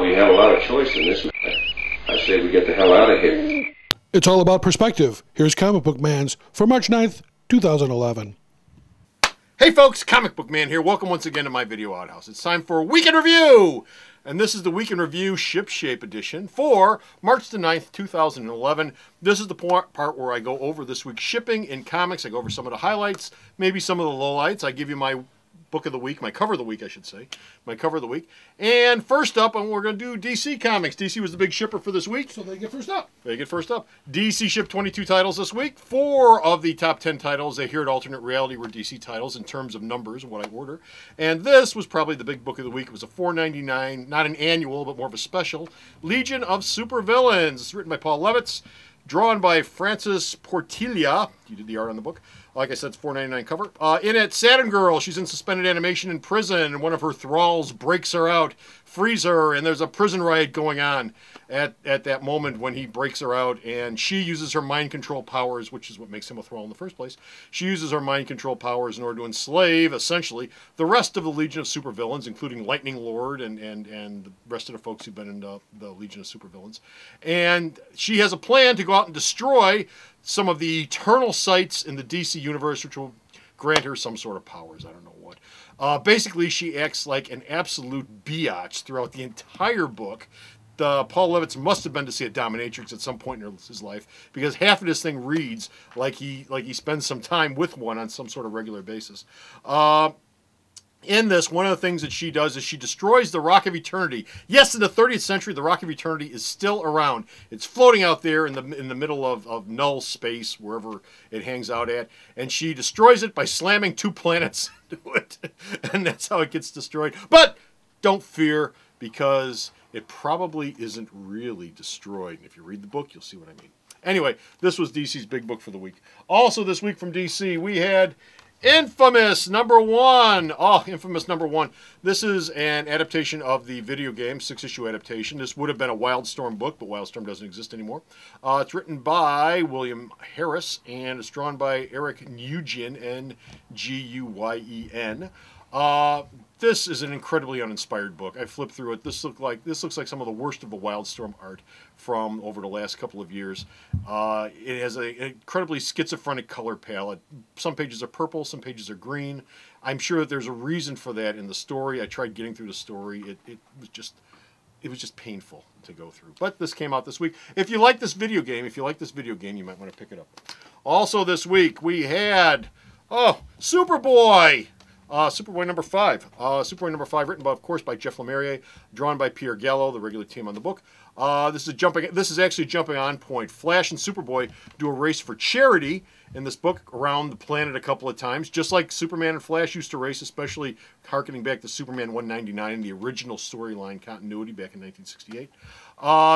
we have a lot of choice in this matter. I say we get the hell out of here. It's all about perspective. Here's Comic Book Man's for March 9th, 2011. Hey folks, Comic Book Man here. Welcome once again to my video outhouse. It's time for Week in Review! And this is the Week in Review Ship Shape edition for March the 9th, 2011. This is the part where I go over this week's shipping in comics. I go over some of the highlights, maybe some of the lowlights. I give you my book of the week, my cover of the week, I should say. My cover of the week. And first up, we're going to do DC Comics. DC was the big shipper for this week. So they get first up. They get first up. DC shipped 22 titles this week. 4 of the top 10 titles they here at Alternate Reality were DC titles in terms of numbers, what I order. And this was probably the big book of the week. It was a $4.99, not an annual, but more of a special, Legion of Supervillains. It's written by Paul Levitz, drawn by Francis Portilla. You did the art on the book. Like I said, it's $4.99 cover. In it, Saturn Girl. She's in suspended animation in prison, and one of her thralls breaks her out, frees her, and there's a prison riot going on at that moment when he breaks her out, and she uses her mind control powers, which is what makes him a thrall in the first place. She uses her mind control powers in order to enslave, essentially, the rest of the Legion of Supervillains, including Lightning Lord and the rest of the folks who've been in the Legion of Supervillains. And she has a plan to go out and destroy some of the eternal sites in the DC universe, which will grant her some sort of powers. I don't know what. Basically, she acts like an absolute biatch throughout the entire book. Paul Levitz must have been to see a dominatrix at some point in his life, because half of this thing reads like he spends some time with one on some sort of regular basis. In this, one of the things that she does is she destroys the Rock of Eternity. Yes, in the 30th century, the Rock of Eternity is still around. It's floating out there in the middle of null space, wherever it hangs out at. And she destroys it by slamming 2 planets into it. And that's how it gets destroyed. But don't fear, because it probably isn't really destroyed. And if you read the book, you'll see what I mean. Anyway, this was DC's big book for the week. Also this week from DC, we had Infamous #1. Oh, Infamous #1. This is an adaptation of the video game, 6-issue adaptation. This would have been a Wildstorm book, but Wildstorm doesn't exist anymore. It's written by William Harris, and it's drawn by Eric Nguyen, N-G-U-Y-E-N. This is an incredibly uninspired book. I flipped through it. This looks like some of the worst of the Wildstorm art from over the last couple of years. It has an incredibly schizophrenic color palette. Some pages are purple, some pages are green. I'm sure that there's a reason for that in the story. I tried getting through the story. It was just painful to go through. But this came out this week. If you like this video game, you might want to pick it up. Also this week we had Superboy. Superboy #5. Superboy #5, written, of course, by Jeff Lemire, drawn by Pierre Gallo, the regular team on the book. This is actually jumping on point. Flash and Superboy do a race for charity in this book around the planet a couple of times, just like Superman and Flash used to race, especially harkening back to Superman 199, the original storyline continuity back in 1968.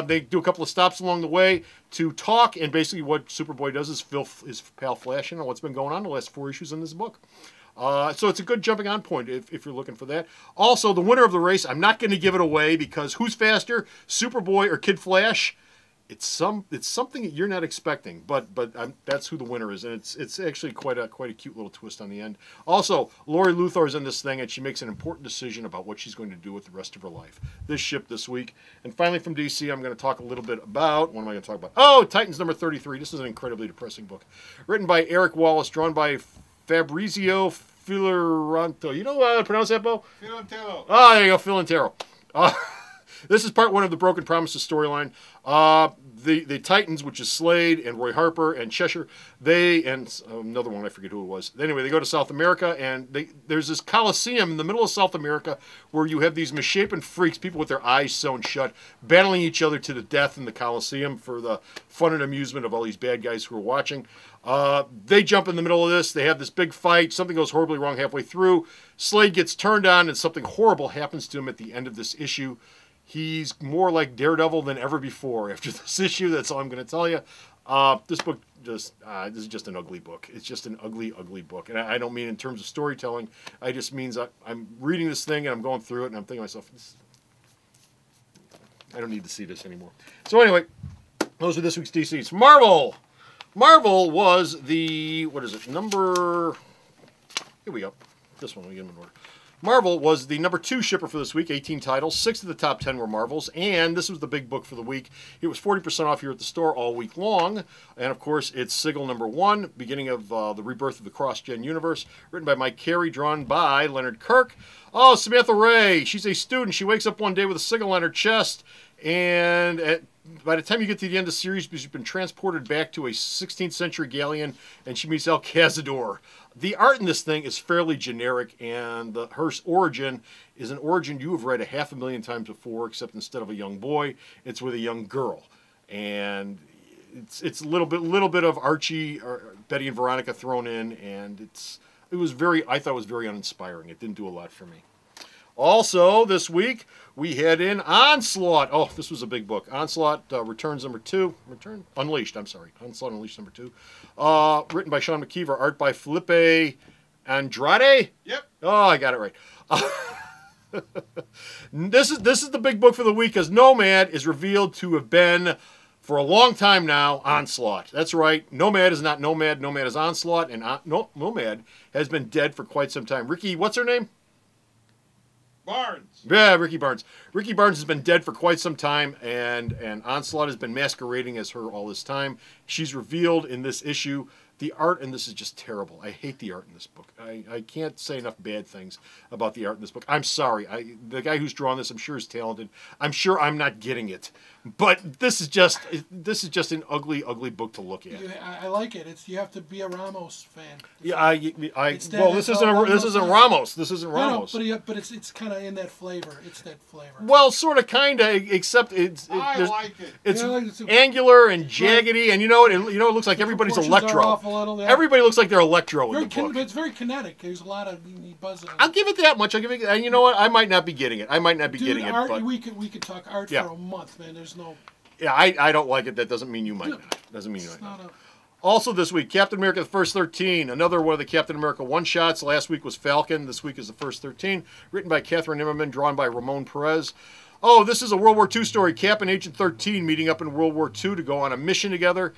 They do a couple of stops along the way to talk, and basically what Superboy does is fill his pal Flash in on what's been going on the last 4 issues in this book. So it's a good jumping on point if you're looking for that. Also, the winner of the race, I'm not going to give it away, because who's faster, Superboy or Kid Flash? It's something that you're not expecting, but that's who the winner is, and it's actually quite a cute little twist on the end. Also, Lori Luthor is in this thing, and she makes an important decision about what she's going to do with the rest of her life. This ship this week. And finally from DC, I'm going to talk a little bit about, what am I going to talk about? Oh, Titans #33. This is an incredibly depressing book. Written by Eric Wallace, drawn by Fabrizio Filaranto. You know how to pronounce that, Bo? Filantero. Oh, there you go, Filantero. This is part 1 of the Broken Promises storyline. The Titans, which is Slade and Roy Harper and Cheshire, and another one, I forget who it was. Anyway, they go to South America, and there's this Coliseum in the middle of South America where you have these misshapen freaks, people with their eyes sewn shut, battling each other to the death in the Coliseum for the fun and amusement of all these bad guys who are watching. They jump in the middle of this. They have this big fight. Something goes horribly wrong halfway through. Slade gets turned on, and something horrible happens to him at the end of this issue. He's more like Daredevil than ever before after this issue. That's all I'm going to tell you. This book this is just an ugly book. It's just an ugly, ugly book. And I don't mean in terms of storytelling. I just means I'm reading this thing and I'm going through it and I'm thinking to myself, I don't need to see this anymore. So anyway, those are this week's DCs. Marvel! Marvel was the, what is it, number, here we go. This one, we get them in order. Marvel was the number 2 shipper for this week, 18 titles. 6 of the top 10 were Marvels, and this was the big book for the week. It was 40% off here at the store all week long, and of course, it's Sigil number 1, beginning of the rebirth of the cross-gen universe, written by Mike Carey, drawn by Leonard Kirk. Oh, Samantha Ray, she's a student. She wakes up one day with a Sigil on her chest, and by the time you get to the end of the series, she's been transported back to a 16th century galleon, and she meets El Cazador. The art in this thing is fairly generic, and her origin is an origin you have read 500,000 times before, except instead of a young boy, it's with a young girl. And it's a little bit of Archie or Betty and Veronica thrown in, and I thought it was very uninspiring. It didn't do a lot for me. Also, this week, we had in Onslaught. Oh, this was a big book. Onslaught Returns number 2. Unleashed, I'm sorry. Onslaught Unleashed number 2. Written by Sean McKeever. Art by Felipe Andrade? Yep. Oh, I got it right. This is the big book for the week, because Nomad is revealed to have been, for a long time now, Onslaught. That's right. Nomad is not Nomad. Nomad is Onslaught, and Nomad has been dead for quite some time. Ricky, what's her name? Barnes. Yeah, Ricky Barnes. Ricky Barnes has been dead for quite some time, and Onslaught has been masquerading as her all this time. She's revealed in this issue. The art in this is just terrible. I hate the art in this book. I can't say enough bad things about the art in this book. I'm sorry. The guy who's drawn this, I'm sure, is talented. I'm sure I'm not getting it. But this is just an ugly, ugly book to look at. I like it. You have to be a Ramos fan. Yeah, this isn't Ramos. This isn't Ramos. No, but it's kind of in that flavor. It's that flavor. Well, sort of, kind of, except I like it. It's Yeah, angular and jaggedy, and it looks like everybody's Proportions are Electro. off a little, yeah. Everybody looks like they're Electro in Very the book. but it's very kinetic. There's a lot of buzzing. I'll give it that much. I'll give it, and you know what? I might not be getting it. Dude, art, but we could talk art Yeah. for a month, man. There's no. yeah, I don't like it. That doesn't mean you might not. Doesn't mean you It's might not. not a. Also this week, Captain America: The First 13, another one of the Captain America one-shots. Last week was Falcon. This week is The First 13, written by Catherine Immerman, drawn by Ramon Perez. Oh, this is a World War II story. Cap and Agent 13 meeting up in World War II to go on a mission together.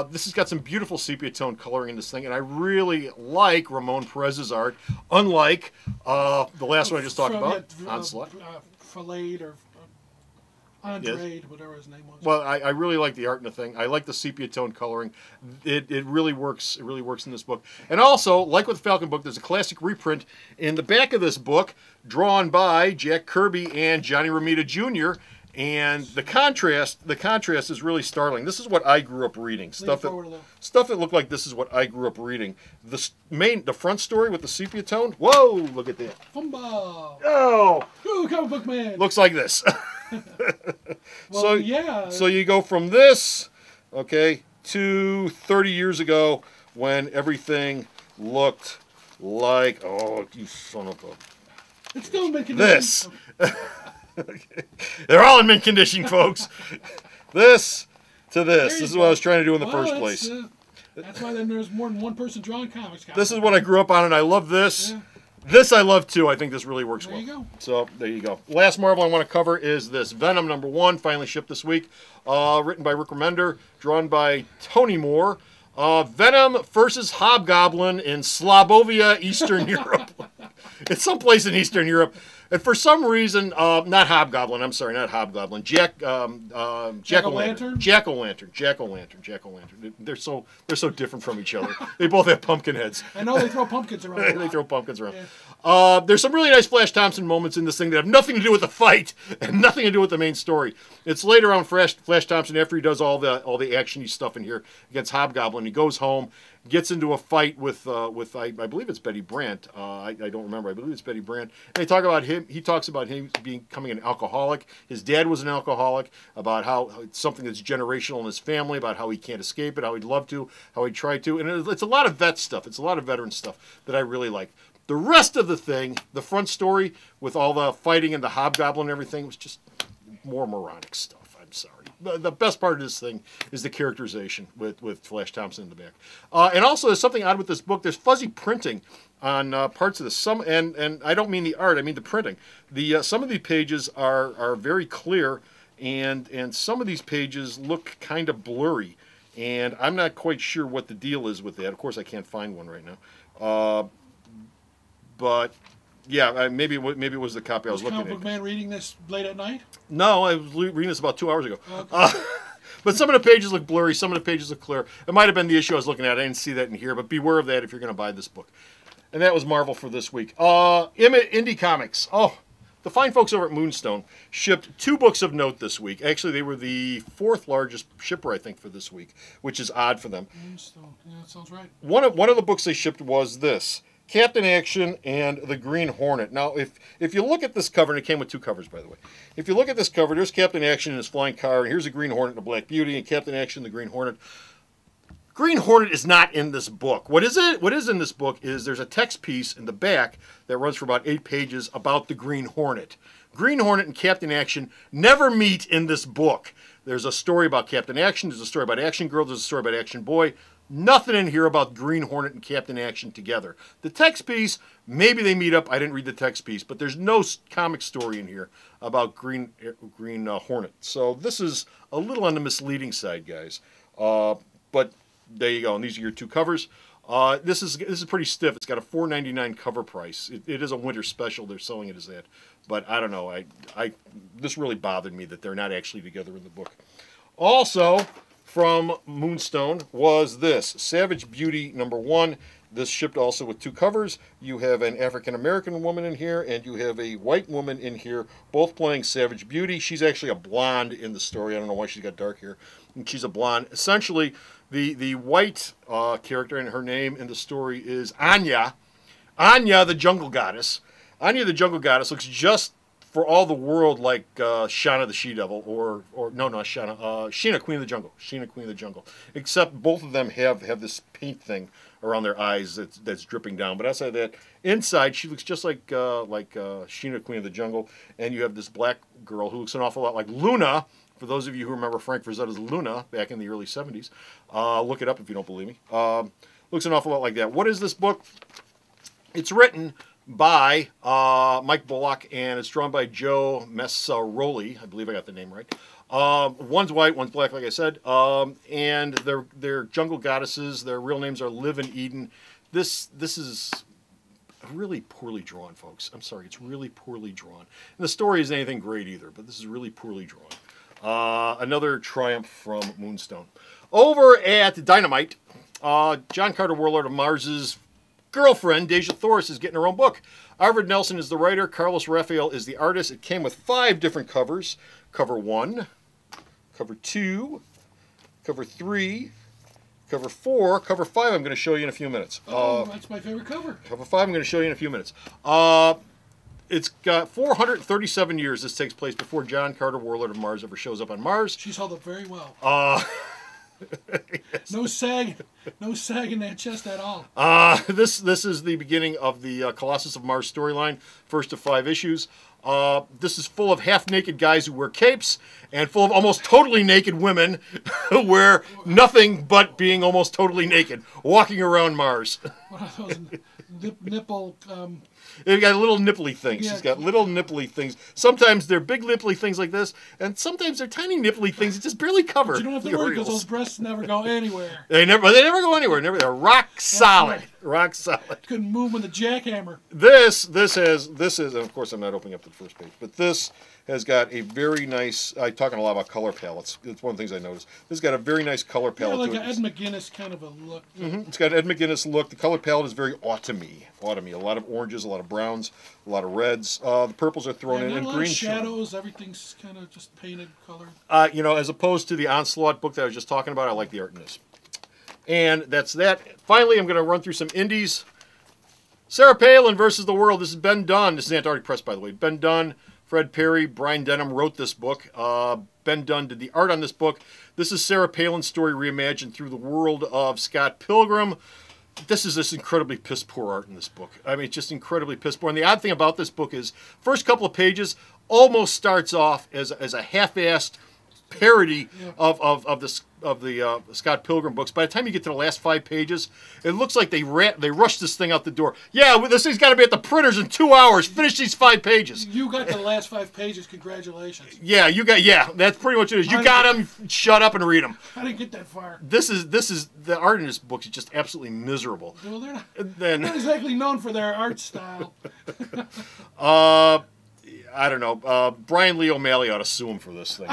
This has got some beautiful sepia tone coloring in this thing, and I really like Ramon Perez's art, unlike the last one I just talked about, Onslaught. Fillade or Andrade, whatever his name was. Well, I really like the art in the thing. I like the sepia tone coloring. It really works. It really works in this book. And also, like with the Falcon book, there's a classic reprint in the back of this book, drawn by Jack Kirby and Johnny Romita Jr. And the contrast is really startling. This is what I grew up reading. Stuff that looked like this is what I grew up reading. The front story with the sepia tone. Whoa! Look at that. Fumba! Oh! Ooh, comic book man! Looks like this. Well, yeah. So you go from this, okay, to 30 years ago when everything looked like, oh, you son of a... It's still in mint This. condition. They're all in mint condition, folks. This to this. There This is you what I go. was trying to do in the Well, first that's, place. That's why then there's more than one person drawing comics. This is what I grew up on, and I love this. Yeah. This I love too. I think this really works There well. you go. So there you go. Last Marvel I want to cover is this Venom number 1, finally shipped this week. Written by Rick Remender, drawn by Tony Moore. Venom versus Hobgoblin in Slobovia, Eastern Europe. It's someplace in Eastern Europe. And for some reason, not Hobgoblin, I'm sorry, not Hobgoblin. Jack-o'-lantern. Jack-o'-lantern. They're so different from each other. They both have pumpkin heads. I know they throw pumpkins around. a They lot. throw pumpkins around. Yeah. There's some really nice Flash Thompson moments in this thing that have nothing to do with the fight and nothing to do with the main story. It's later on Flash Thompson, after he does all the action-y stuff in here against Hobgoblin. He goes home, gets into a fight with I believe it's Betty Brant. I don't remember. I believe it's Betty Brant. And they talk about him. He talks about him becoming an alcoholic. His dad was an alcoholic. About how it's something that's generational in his family. About how he can't escape it. How he'd love to. How he'd try to. And it's a lot of vet stuff. It's a lot of veteran stuff that I really like. The rest of the thing, the front story with all the fighting and the Hobgoblin and everything, was just more moronic stuff. I'm sorry. The best part of this thing is the characterization with Flash Thompson in the back. And also, there's something odd with this book. There's fuzzy printing on parts of this. And I don't mean the art. I mean the printing. Some of the pages are very clear, and some of these pages look kind of blurry. And I'm not quite sure what the deal is with that. Of course, I can't find one right now. But Yeah, maybe it was the copy I was looking Comic Book at. Man reading this late at night? No, I was reading this about 2 hours ago. Okay. But some of the pages look blurry, some of the pages look clear. It might have been the issue I was looking at. I didn't see that in here, but beware of that if you're going to buy this book. And that was Marvel for this week. Indie Comics. Oh, the fine folks over at Moonstone shipped 2 books of note this week. Actually, they were the 4th largest shipper, I think, for this week, which is odd for them. Moonstone. Yeah, that sounds right. One of the books they shipped was this. Captain Action and the Green Hornet. Now, if you look at this cover, and it came with 2 covers, by the way. If you look at this cover, there's Captain Action in his flying car, and here's a Green Hornet and a Black Beauty, and Captain Action, the Green Hornet. Green Hornet is not in this book. What is in this book is there's a text piece in the back that runs for about 8 pages about the Green Hornet. Green Hornet and Captain Action never meet in this book. There's a story about Captain Action, there's a story about Action Girl, there's a story about Action Boy. Nothing in here about Green Hornet and Captain Action together. The text piece, maybe they meet up. I didn't read the text piece, but there's no comic story in here about Green Hornet. So this is a little on the misleading side, guys. But there you go. And these are your 2 covers. This is pretty stiff. It's got a $4.99 cover price. It is a winter special. They're selling it as that. But I don't know. This really bothered me that they're not actually together in the book. Also, from Moonstone was this Savage Beauty #1. This shipped also with 2 covers. You have an African-American woman in here, and you have a white woman in here, both playing Savage Beauty. She's actually a blonde in the story. I don't know why she's got dark hair. And she's a blonde. Essentially, the white character, and her name in the story is Anya. Anya, the Jungle Goddess. Anya, the Jungle Goddess, looks just for all the world like Shana the She-Devil, or no, not Shana, Sheena, Queen of the Jungle. Sheena, Queen of the Jungle. Except both of them have this paint thing around their eyes that's dripping down. But outside that, inside she looks just like Sheena, Queen of the Jungle. And you have this black girl who looks an awful lot like Luna. For those of you who remember Frank Frazetta's Luna back in the early 70s, look it up if you don't believe me. Looks an awful lot like that. What is this book? It's written by Mike Bullock, and it's drawn by Joe Messaroli. I believe I got the name right. One's white, one's black, like I said. And they're jungle goddesses. Their real names are Liv and Eden. This is really poorly drawn, folks. I'm sorry, it's really poorly drawn. And the story isn't anything great either, but this is really poorly drawn. Another triumph from Moonstone. Over at Dynamite, John Carter, Warlord of Mars's girlfriend, Deja Thoris, is getting her own book. Arvid Nelson is the writer. Carlos Raphael is the artist. It came with 5 different covers. Cover 1, cover 2, cover 3, cover 4, cover 5 I'm going to show you in a few minutes. That's my favorite cover. Cover 5 I'm going to show you in a few minutes. It's got 437 years this takes place before John Carter, Warlord of Mars, ever shows up on Mars. She's held up very well. Yes. No sag in that chest at all. This is the beginning of the Colossus of Mars storyline, first of 5 issues. This is full of half-naked guys who wear capes, and full of almost totally naked women who wear nothing but being almost totally naked, walking around Mars. What are those nipple? They've got little nipply things. Yeah. She's got little nipply things. Sometimes they're big nipply things like this, and sometimes they're tiny nipply things that just barely cover. But you don't have to the worry because areoles. those breasts never go anywhere. They never go anywhere. They're rock solid. right. Rock solid. Couldn't move with a jackhammer. This is, and of course I'm not opening up the first page, but this has got a very nice, I'm talking a lot about color palettes. It's one of the things I noticed. This has got a very nice color Yeah, palette like to an it. Ed McGuinness kind of a look. It's got an Ed McGuinness look. The color palette is very autumny. A lot of oranges, a lot of browns, a lot of reds. The purples are thrown in, Not and a lot green of shadows. Everything's kind of just painted color. as opposed to the Onslaught book that I was just talking about, I like the art in this. And that's that. Finally, I'm going to run through some indies. Sarah Palin versus the World. This is Ben Dunn. This is Antarctic Press, by the way. Ben Dunn, Fred Perry, Brian Denham wrote this book. Ben Dunn did the art on this book. This is Sarah Palin's story reimagined through the world of Scott Pilgrim. This is just incredibly piss poor art in this book. I mean, it's just incredibly piss poor. And the odd thing about this book is, first couple of pages almost starts off as a half-assed parody of the Scott Pilgrim books, by the time you get to the last 5 pages, it looks like they rushed this thing out the door. Yeah, this thing's got to be at the printers in 2 hours. Finish these 5 pages. You got the last 5 pages. Congratulations. Yeah, that's pretty much it. You got them. Shut up and read them. I didn't get that far. This is the art in this book is just absolutely miserable. Well, they're not exactly known for their art style. I don't know. Brian Lee O'Malley ought to sue him for this thing.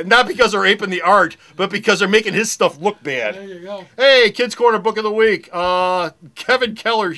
Not because they're aping the art, but because they're making his stuff look bad. There you go. Hey, Kids Corner Book of the Week. Kevin Keller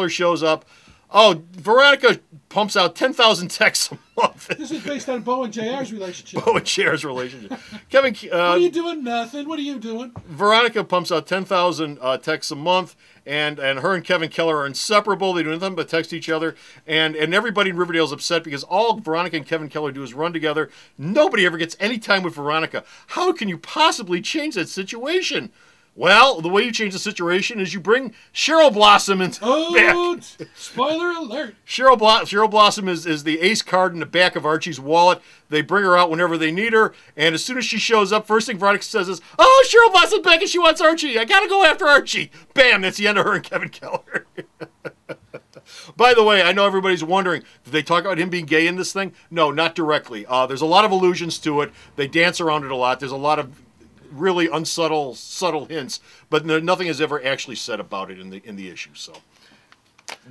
shows up. Oh, Veronica pumps out 10,000 texts a month. This is based on Bo and JR's relationship. Bo and JR's relationship. Kevin, what are you doing? Nothing. What are you doing? Veronica pumps out 10,000 texts a month, and her and Kevin Keller are inseparable. They do nothing but text each other, and everybody in Riverdale is upset because all Veronica and Kevin Keller do is run together. Nobody ever gets any time with Veronica. How can you possibly change that situation? Well, the way you change the situation is you bring Cheryl Blossom into back. Spoiler alert. Cheryl Blossom is the ace card in the back of Archie's wallet. They bring her out whenever they need her, and as soon as she shows up, first thing Veronica says is, "Oh, Cheryl Blossom's back and she wants Archie. I gotta go after Archie." Bam, that's the end of her and Kevin Keller. By the way, I know everybody's wondering, did they talk about him being gay in this thing? No, not directly. There's a lot of allusions to it. They dance around it a lot. There's a lot of really subtle hints, but nothing is ever actually said about it in the issue. So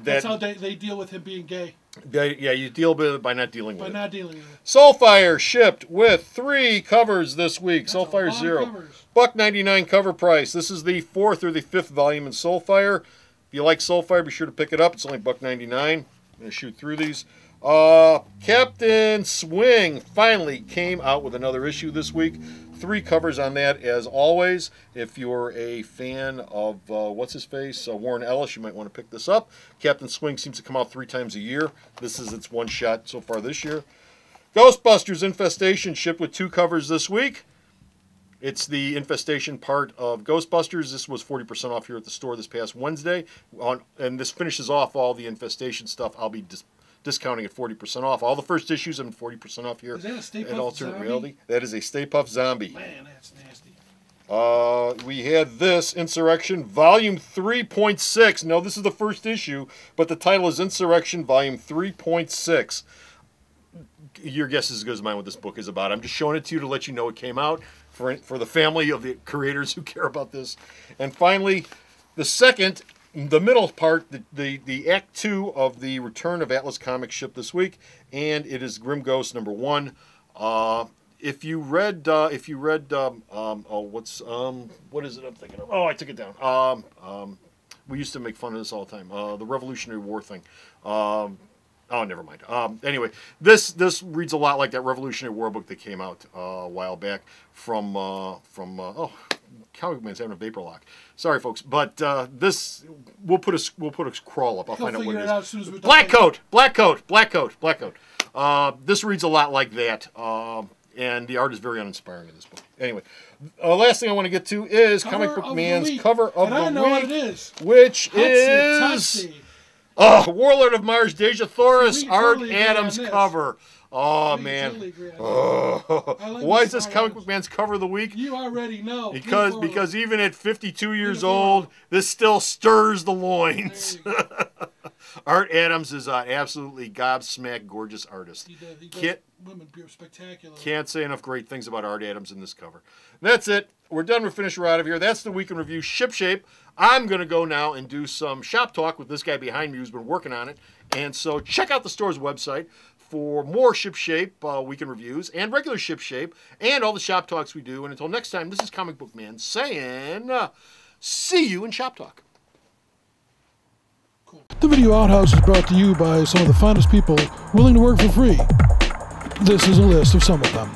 that's how they deal with him being gay. Yeah, you deal with it by not dealing with it. By not dealing with it. Soulfire shipped with 3 covers this week. Soulfire 0. $1.99 cover price. This is the 4th or the 5th volume in Soulfire. If you like Soulfire, be sure to pick it up. It's only $1.99. I'm going to shoot through these. Captain Swing finally came out with another issue this week. 3 covers on that, as always. If you're a fan of, Warren Ellis, you might want to pick this up. Captain Swing seems to come out 3 times a year. This is its one shot so far this year. Ghostbusters Infestation shipped with 2 covers this week. It's the Infestation part of Ghostbusters. This was 40% off here at the store this past Wednesday. And this finishes off all the Infestation stuff. I'll be discounting at 40% off. All the first issues have been 40% off here. Is that a Stay Puft at Alternate Zombie? Reality. That is a Stay Puft Zombie. Man, that's nasty. We had this, Insurrection, Volume 3.6. No, this is the first issue, but the title is Insurrection, Volume 3.6. Your guess is as good as mine what this book is about. I'm just showing it to you to let you know it came out for the family of the creators who care about this. And finally, the middle part, the Act 2 of the Return of Atlas Comics shipped this week, and it is Grim Ghost #1. If you read, what is it I'm thinking of? Oh, I took it down. We used to make fun of this all the time. The Revolutionary War thing. Oh, never mind. Anyway, this reads a lot like that Revolutionary War book that came out a while back from Comic Man's having a vapor lock. Sorry, folks, but this we'll put a crawl up. I'll find out what it is. As soon as Black Coat. This reads a lot like that, and the art is very uninspiring in this book. Anyway, last thing I want to get to is Comic Book Man's cover of the week. I know what it is. Which is Warlord of Mars, Deja Thoris, Art Adams cover. Oh, man. Why is this Comic Book Man's cover of the week? You already know. Because even at 52 years old, this still stirs the loins. Art Adams is an absolutely gobsmacked, gorgeous artist. He does women spectacular. Can't say enough great things about Art Adams in this cover. That's it. We're done. We're finished. We're out of here. That's the Week in Review Shipshape. I'm going to go now and do some shop talk with this guy behind me who's been working on it. And so check out the store's website for more Shipshape weekend reviews and regular Shipshape and all the shop talks we do. And until next time, this is Comic Book Man saying, see you in Shop Talk. Cool. The Video Outhouse is brought to you by some of the finest people willing to work for free. This is a list of some of them.